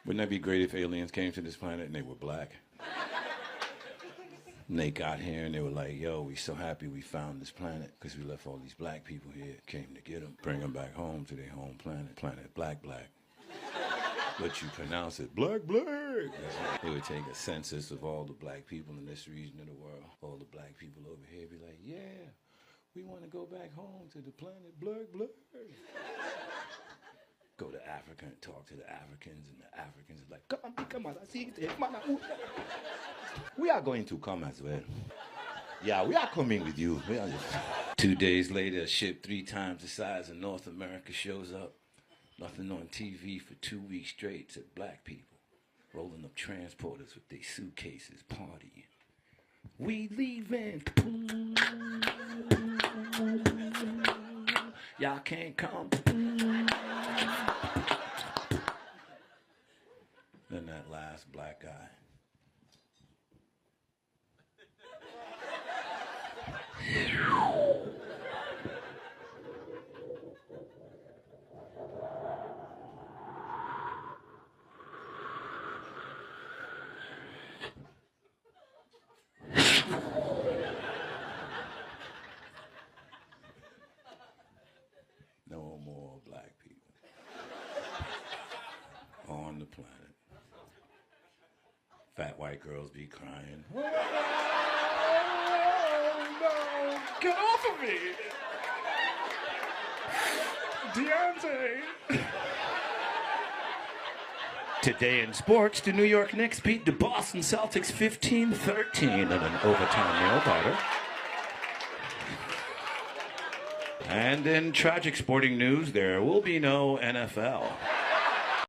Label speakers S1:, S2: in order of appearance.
S1: Wouldn't that be great if aliens came to this planet and they were black? And they got here and they were like, yo, we so happy we found this planet because we left all these black people here, came to get them, bring them back home to their home planet, planet black. But you pronounce it black. They would take a census of all the black people in this region of the world. All the black people over here be like, yeah, we want to go back home to the planet black. Go to Africa and talk to the Africans, and the Africans are like, come on, we are going to come as well. Yeah, we are coming with you. 2 days later, a ship 3 times the size of North America shows up. Nothing on TV for 2 weeks straight to black people rolling up transporters with their suitcases, partying. We leaving. Y'all can't come. Then that last black guy. No more black people on the planet. Fat white girls be crying. Oh, no, get off of me! Deontay! Today in sports, the New York Knicks beat the Boston Celtics 15-13 in an overtime nail-biter. And in tragic sporting news, there will be no NFL.